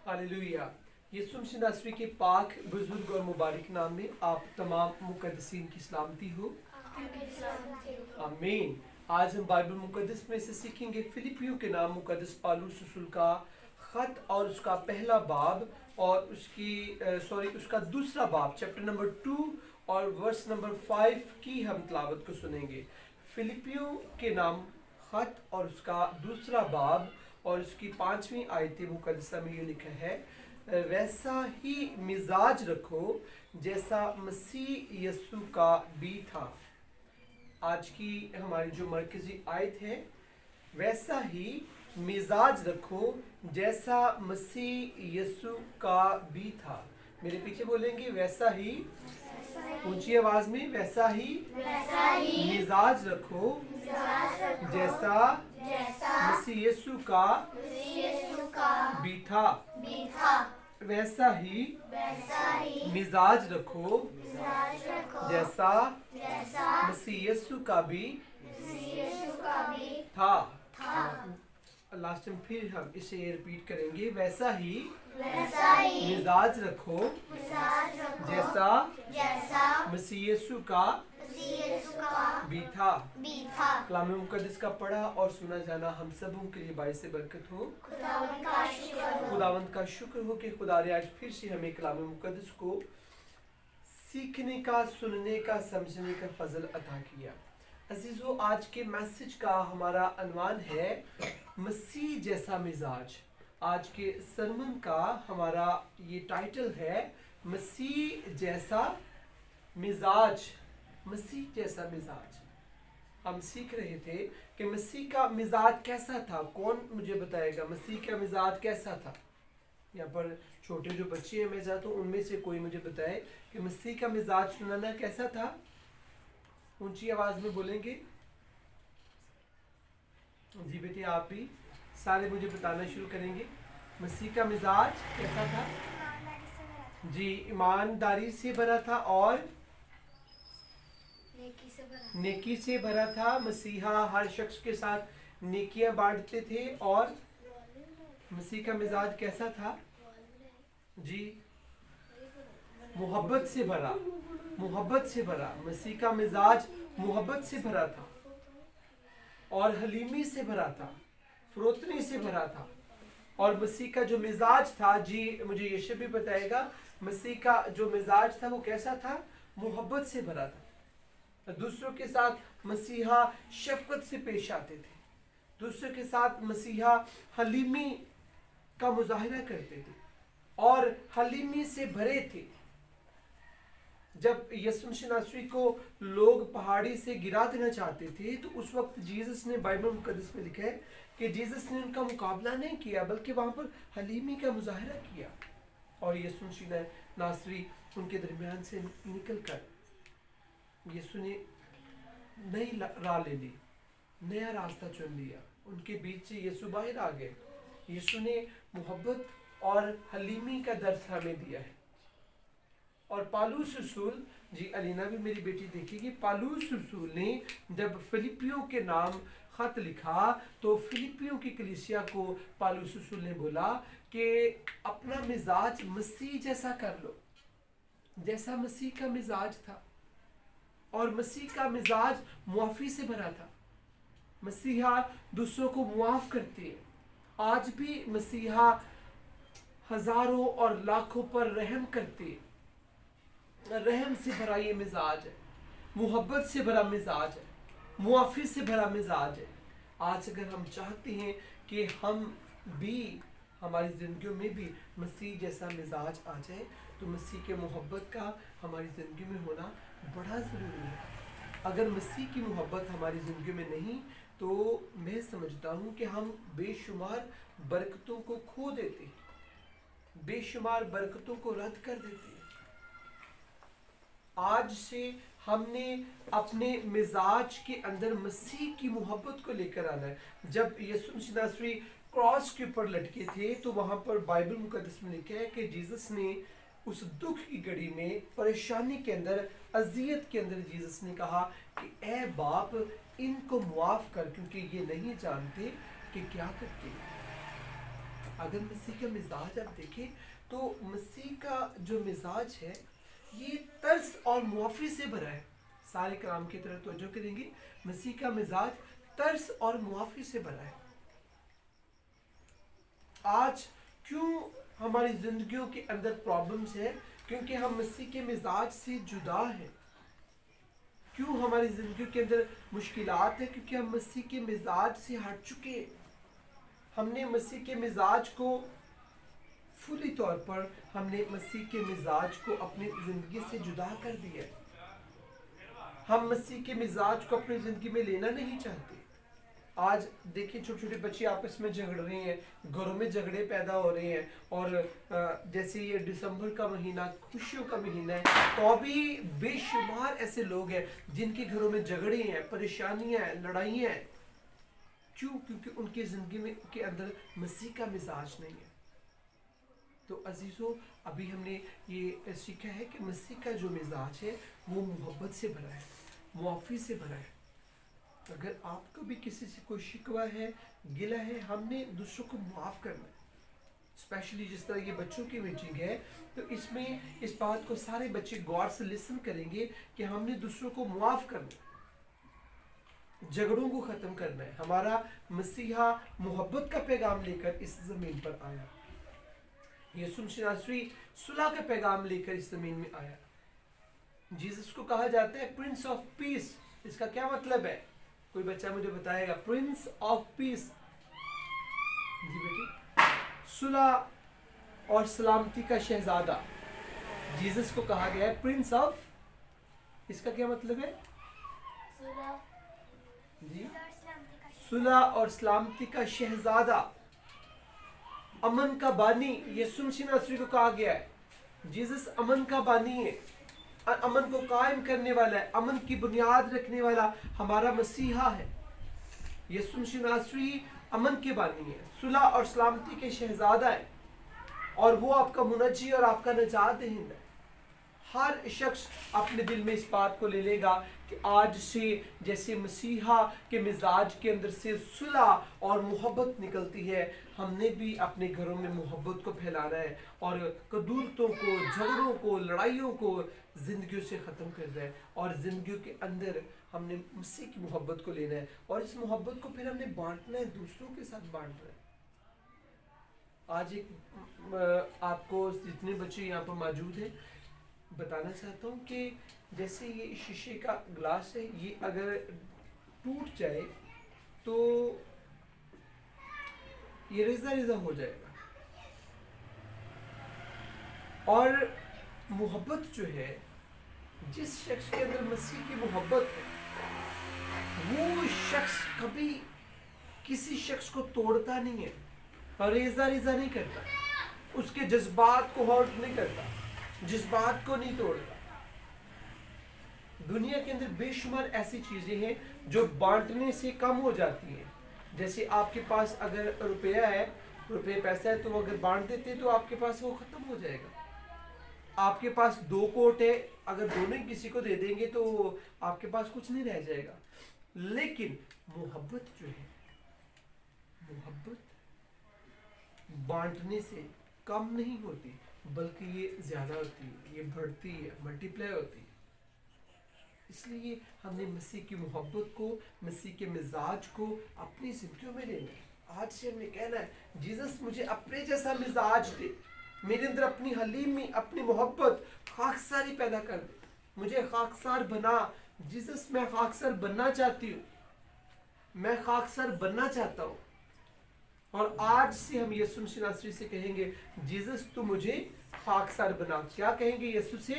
Hallelujah. यीशु मसीह नासरी के पाक बुजुर्ग और मुबारक नाम में आप तमाम मुकद्दसीन की सलामती हो। आमीन। आज हम बाइबल मुकद्दस में से सीखेंगे फिलिपियों के नाम मुकद्दस पौलुस रसूल का खत और उसका पहला बाब और उसका दूसरा बाब चैप्टर नंबर 2 और वर्स नंबर 5 की हम तिलावत को सुनेंगे। फिलिपियों के नाम खत और उसका दूसरा बाब और उसकी 5वीं आयत मुकद्दसा में ये लिखा है, वैसा ही मिजाज रखो जैसा मसीह यीशु का भी था। आज की हमारी जो मरकजी आयत है, वैसा ही मिजाज रखो जैसा मसीह यीशु का भी था। मेरे पीछे बोलेंगे, वैसा ही, ऊंची आवाज में, वैसा ही मिजाज रखो जैसा मसीह यीशु का भी था। वैसा ही मिजाज रखो जैसा मसीह यीशु का भी था। लास्ट टाइम फिर हम इसे रिपीट करेंगे, वैसा ही मिजाज रखो जैसा मसीह यीशु का भी था। कलाम मुकद्दस का पढ़ा और सुना जाना हम सबों के लिए बाइस से बरकत हो। खुदावंद का शुक्र हो कि खुदा ने आज फिर से हमें कलाम मुकद्दस को सीखने का, सुनने का, समझने का फजल अता किया। अजीजों, आज के मैसेज का हमारा अनवान है मसीह जैसा मिजाज। आज के सरमन का हमारा ये टाइटल है मसीह जैसा मिजाज। मसीह जैसा मिजाज। हम सीख रहे थे कि मसीह का मिजाज कैसा था। कौन मुझे बताएगा मसीह का मिजाज कैसा था? यहाँ पर छोटे जो बच्चे हैं, मैं चाहता हूँ उनमें से कोई मुझे बताए कि मसीह का मिजाज सुनाना कैसा था। ऊंची आवाज में बोलेंगे। जी बेटे, आप भी सारे मुझे बताना शुरू करेंगे। मसीह का मिजाज कैसा था? जी, ईमानदारी से भरा था और नेकी से भरा था। मसीहा हर शख्स के साथ नेकियां बांटते थे। और मसीह का मिजाज कैसा था? जी, मोहब्बत से भरा। मोहब्बत से भरा। मसीह का मिजाज मोहब्बत से भरा था और हलीमी से भरा था, फरोतनी से भरा था। और मसीह का जो मिजाज था, जी मुझे यीशु भी बताएगा, मसीह का जो मिजाज था वो कैसा था? मोहब्बत से भरा था। दूसरों के साथ मसीहा शफकत से पेश आते थे। दूसरों के साथ मसीहा हलीमी का मुजाहिरा करते थे और हलीमी से भरे थे। जब यीशु मसीह नासरी को लोग पहाड़ी से गिरा देना चाहते थे, तो उस वक्त जीसस ने, बाइबल मुकद्दस में लिखा है कि जीसस ने उनका मुकाबला नहीं किया, बल्कि वहां पर हलीमी का मुजाहिरा किया। और यीशु मसीह नासरी उनके दरमियान से निकलकर यीशु ने नई राह ले ली, नया रास्ता चुन लिया। उनके बीच से यीशु बाहर आ गए। यीशु ने मोहब्बत और हलीमी का दर्स हमें दिया है। और पौलुस रसूल, जी अलीना भी मेरी बेटी देखेगी, पौलुस रसूल ने जब फिलिपियों के नाम खत लिखा तो फिलिपियों की कलीसिया को पौलुस रसूल ने बोला कि अपना मिजाज मसीह जैसा कर लो, जैसा मसीह का मिजाज था। और मसीह का मिजाज मुआफी से भरा था। मसीहा दूसरों को मुआफ करते हैं। आज भी मसीहा हजारों और लाखों पर रहम करते हैं। रहम से भरा ये मिजाज है, मोहब्बत से भरा मिजाज है, मुआफी से भरा मिजाज है। आज अगर हम चाहते हैं कि हम भी, हमारी जिंदगियों में भी मसीह जैसा मिजाज आ जाए, तो मसीह के मोहब्बत का हमारी जिंदगी में होना बड़ा ज़रूरी है। अगर मसीह की मोहब्बत हमारी ज़िंदगी में नहीं, तो मैं समझता हूँ कि हम बेशुमार बरकतों को खो देते हैं, बेशुमार बरकतों को रद्द कर देते हैं। आज से हमने अपने मिजाज के अंदर मसीह की मोहब्बत को लेकर आना है। जब यीशु मसीह नासरी क्रॉस के ऊपर लटके थे, तो वहां पर बाइबल मुकद्दस में लिखा है कि जीसस ने उस दुख की घड़ी में, परेशानी के अंदर, अजियत के अंदर जीसस ने कहा कि ऐ बाप, इनको मुआफ कर, क्योंकि ये नहीं जानते कि क्या करते हैं। अगर मसीह का मिजाज आप देखें तो मसीह का जो मिजाज है ये तर्स और मुआफ़ी से भरा है। सारे कलाम की तरफ तवज्जो करेंगे, मसीह का मिजाज तर्स और मुआफ़ी से भरा है। आज क्यों हमारी जिंदगियों के अंदर प्रॉब्लम्स है? क्योंकि हम मसीह के मिजाज से जुदा हैं। क्यों हमारी जिंदगी के अंदर मुश्किलात है? क्योंकि हम मसीह के मिजाज से हट चुके हैं। हमने मसीह के मिजाज को फुली तौर पर हमने मसीह के मिजाज को अपनी जिंदगी से जुदा कर दिया। हम मसीह के मिजाज को अपनी जिंदगी में लेना नहीं चाहते। आज देखिए छोटे छोटे बच्चे आपस में झगड़ रहे हैं, घरों में झगड़े पैदा हो रहे हैं, और जैसे ये दिसंबर का महीना खुशियों का महीना है, तो अभी बेशुमार ऐसे लोग हैं जिनके घरों में झगड़े हैं, परेशानियां हैं, लड़ाइयाँ हैं। क्यों? क्योंकि उनकी जिंदगी में के अंदर मसीह का मिजाज नहीं है। तो अजीजों, अभी हमने ये सीखा है कि मसीह का जो मिजाज है वो मोहब्बत से भरा है, मुआफ़ी से भरा है। अगर आपको भी किसी से कोई शिकवा है, गिला है, हमने दूसरों को माफ़ करना है। स्पेशली जिस तरह ये बच्चों की मीटिंग है, तो इसमें इस बात को सारे बच्चे गौर से लिसन करेंगे कि हमने दूसरों को माफ़ करना है, झगड़ों को ख़त्म करना है। हमारा मसीहा मोहब्बत का पैगाम लेकर इस ज़मीन पर आया। यीशु नासरी सुलह का पैगाम लेकर इस ज़मीन में आया। जीसस को कहा जाता है प्रिंस ऑफ पीस। इसका क्या मतलब है? कोई बच्चा मुझे बताएगा? Prince of peace. जी बेटी, सुलह और सलामती का शहजादा जीसस को कहा गया है प्रिंस ऑफ। इसका क्या मतलब है? जी, सुलह और सलामती का शहजादा, अमन का बानी। यीशु नासरी को कहा गया है जीसस अमन का बानी है, अमन को कायम करने वाला है, अमन की बुनियाद रखने वाला हमारा मसीहा है। यीशु नासरी अमन के बानी है, सुलह और सलामती के शहजादा है, और वो आपका मुनज्जी और आपका निजात दहिंद है। हर शख्स अपने दिल में इस बात को ले लेगा कि आज से जैसे मसीहा के मिजाज के अंदर से सुलह और मोहब्बत निकलती है, हमने भी अपने घरों में मोहब्बत को फैलाना है और कदूरतों को, झगड़ों को, लड़ाइयों को ज़िंदगियों से ख़त्म करना है, और ज़िंदगियों के अंदर हमने मसीह की मोहब्बत को लेना है, और इस मोहब्बत को फिर हमने बांटना है, दूसरों के साथ बांटना है। आज एक आपको जितने बच्चे यहाँ पर मौजूद हैं बताना चाहता हूँ कि जैसे ये शीशे का ग्लास है, ये अगर टूट जाए तो ये रेजा रेजा हो जाएगा। और मोहब्बत जो है, जिस शख्स के अंदर मसीह की मोहब्बत है, वो शख्स कभी किसी शख्स को तोड़ता नहीं है और रेजा रेजा नहीं करता, उसके जज्बात को हर्ट नहीं करता, जज्बात को नहीं तोड़ता। दुनिया के अंदर बेशुमार ऐसी चीजें हैं जो बांटने से कम हो जाती हैं। जैसे आपके पास अगर रुपया है, रुपये पैसा है, तो वो अगर बांट देते तो आपके पास वो खत्म हो जाएगा। आपके पास 2 कोट है, अगर दोनों ही किसी को दे देंगे तो आपके पास कुछ नहीं रह जाएगा। लेकिन मोहब्बत जो है, मोहब्बत बांटने से कम नहीं होती, बल्कि ये ज्यादा होती है, ये बढ़ती है, मल्टीप्लाई होती है। इसलिए हमने मसीह की मोहब्बत को, मसीह के मिजाज को अपनी जिंदगियों में लेना है। आज से हमने कहना है, जीसस मुझे अपने जैसा मिजाज दे, मेरे अंदर अपनी हलीमी, अपनी मोहब्बत, खाकसारी पैदा कर दे, मुझे खाकसार बना। जीसस, मैं खाकसार बनना चाहती हूँ, मैं खाकसार बनना चाहता हूँ। और आज से हम यीशु नासरी से कहेंगे, जीसस तू मुझे खाकसार बना। क्या कहेंगे यीशु से?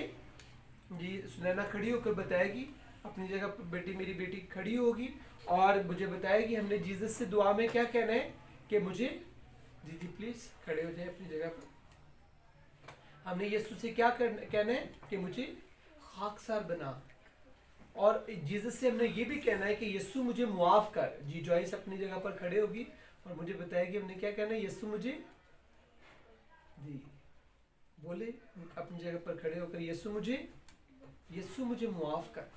जी, सुनैना खड़ी होकर बताएगी अपनी जगह पर, बेटी, मेरी बेटी खड़ी होगी और मुझे बताएगी हमने जीसस से दुआ में क्या कहना है कि मुझे, जी प्लीज खड़े हो जाए अपनी जगह पर। हमने यीशु से क्या कहना है कि मुझे खाकसार बना। और जीसस से हमने ये भी कहना है कि यीशु मुझे मुआफ कर। जी जॉइस अपनी जगह पर खड़े होगी और मुझे बताएगी हमने क्या कहना है, यीशु मुझे, जी बोले अपनी जगह पर खड़े होकर, यीशु मुझे मुआफ कर।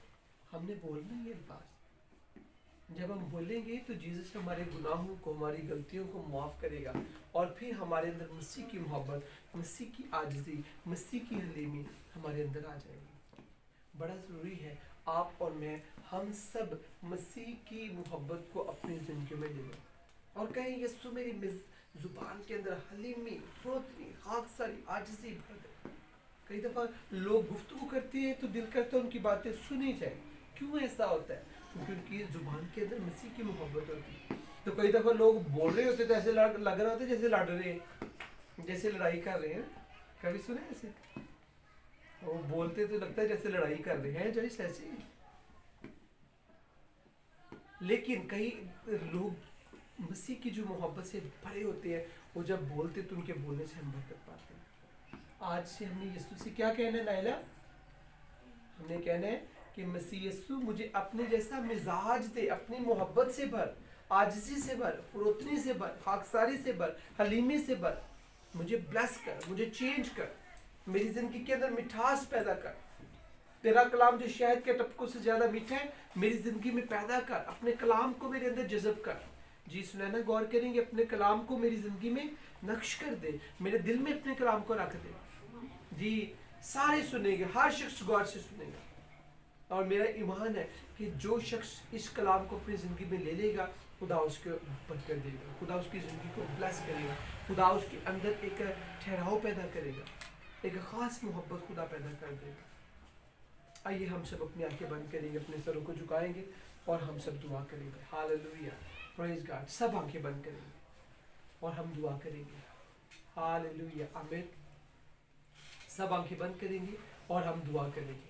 हमने बोलना ये बात। जब हम बोलेंगे तो जीसस हमारे गुनाहों को, हमारी गलतियों को माफ़ करेगा, और फिर हमारे अंदर मसीह की मोहब्बत, मसीह की आजिज़ी, मसीह की हलीमी हमारे अंदर आ जाएगी। बड़ा ज़रूरी है आप और मैं, हम सब मसीह की मोहब्बत को अपनी ज़िंदगी में ले लें और कहें यीशु मेरी ज़ुबान के अंदर हलीमी, फरोतनी, खाकसारी, आजिज़ी भर दे। कई दफ़ा लोग गुफ्तगू करते हैं तो दिल करता है उनकी बातें सुनी जाए। क्यों ऐसा होता है? क्योंकि उनकी ज़ुबान के अंदर मसीह की मोहब्बत होती है। तो कई दफ़ा लोग बोल रहे होते तो ऐसे लग रहा होता है जैसे लड़ रहे हैं, जैसे लड़ाई कर रहे हैं। कभी सुने ऐसे? वो बोलते तो लगता है जैसे लड़ाई कर रहे हैं, जैसे ऐसे। लेकिन कई लोग मसीह की जो मोहब्बत से भरे होते हैं, वो जब बोलते तो उनके बोलने से हम बरकत पाते हैं। आज से हमने यीशु से क्या कहना है नाइला? हमने कहना है कि मसीह यीशु मुझे अपने जैसा मिजाज दे, अपनी मोहब्बत से भर, आजिज़ी से भर, फरोतनी से भर, खाकसारी से भर, हलीमी से भर। मुझे ब्लेस कर, मुझे चेंज कर, मेरी ज़िंदगी के अंदर मिठास पैदा कर। तेरा कलाम जो शहद के टपकों से ज़्यादा मीठा है, मेरी ज़िंदगी में पैदा कर। अपने कलाम को मेरे अंदर जज़ब कर। जी सुनैना, गौर करेंगे, अपने कलाम को मेरी ज़िंदगी में नक्श कर दे, मेरे दिल में अपने कलाम को रख दे। जी सारे सुनेंगे, हर शख्स गौर से सुनेगा। और मेरा ईमान है कि जो शख्स इस कलाम को अपनी ज़िंदगी में ले लेगा, खुदा उसके बरकत देगा, खुदा उसकी ज़िंदगी को ब्लेस करेगा, खुदा उसके अंदर एक ठहराव पैदा करेगा, एक ख़ास मोहब्बत खुदा पैदा कर देगा। आइए हम सब अपनी आंखें बंद करेंगे, अपने सरों को झुकाएंगे और हम सब दुआ करेंगे। Hallelujah, praise God. सब आंखें बंद करेंगे और हम दुआ करेंगे। हालेलुया, आमीन। सब आंखें बंद करेंगे और हम दुआ करेंगे।